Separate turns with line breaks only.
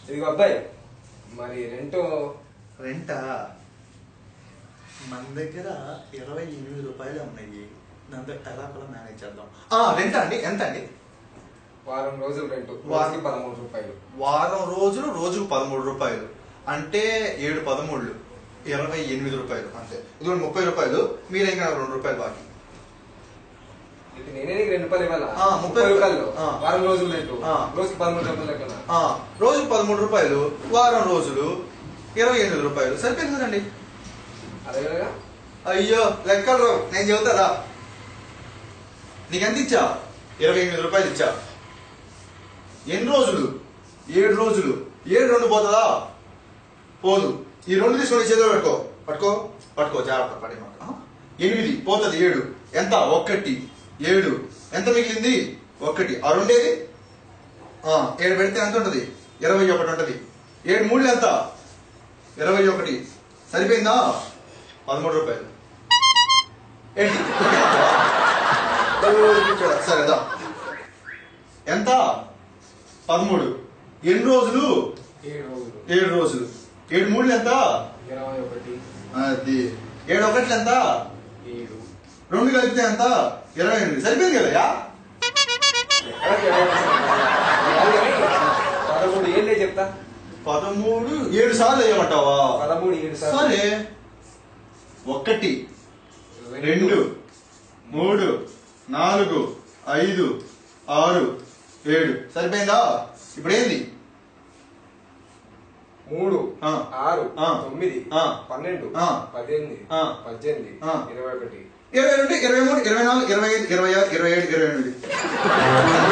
ఇదిగో అబ్బాయి, మరి
రెంటా మన దగ్గర 28 రూపాయలు ఉన్నాయి. దాంతో ఎలా కూడా మేనేజ్ చేద్దాం. రెంట్ అండి, ఎంత అండి?
వారం రోజులు రెంట్, రోజుకి 13 రూపాయలు.
వారం రోజులు రోజుకు 13 రూపాయలు అంటే 7 13 28 రూపాయలు అంతే. ఇది 30 రూపాయలు. మీరే ఇంకా 2 రూపాయలు బాకీ.
ఇది నేనే నీకు 2 రూపాయలు ఇవ్వాలా?
30 రూపాయలు.
వారం రోజులు రెంట్, రోజుకి 13 రూపాయలు లెక్కన.
రోజుకు 13 రూపాయలు, వారం రోజులు 28 రూపాయలు. సరిపోయింది కదండి.
అదే కదా.
అయ్యో లెక్కలు రావు, నేను చెబుతారా? నీకెంత ఇచ్చా? 28 రూపాయలు ఇచ్చా. ఎన్ని రోజులు? 7 రోజులు. 7 2 పోతుందా? పోదు. ఈ 2 తీసుకొని చేతిలో పెట్టుకో. పట్టుకో పట్టుకో, జాగ్రత్త పడే మాట. 8 పోతుంది. 7 ఎంత? 1 7 ఎంత మిగిలింది? 1. ఆ 2 ఏది? 7 పెడితే ఎంత ఉంటుంది? 21 ఉంటుంది. 7 3 ఎంత? 21. సరిపోయిందా? 13 రూపాయలు. ఏంటి సరేదా? ఎంత? 13. ఎన్ని రోజులు? 7 రోజులు. 7 3 ఎంత?
21.
అది 7 1 ఎంత?
7.
2 కలిపితే ఎంత? 28. సరిపోయింది కదా?
13 ఏళ్ళే చెప్తా.
13 7 సార్లు వేయమంటావా?
13 7 సార్లు.
సరే. 1 2 3 4 5 6 7 సరిపోయిందా? ఇప్పుడు ఏంది?
3 6 9 12 18 18 21
22 23 24 25 26 27 28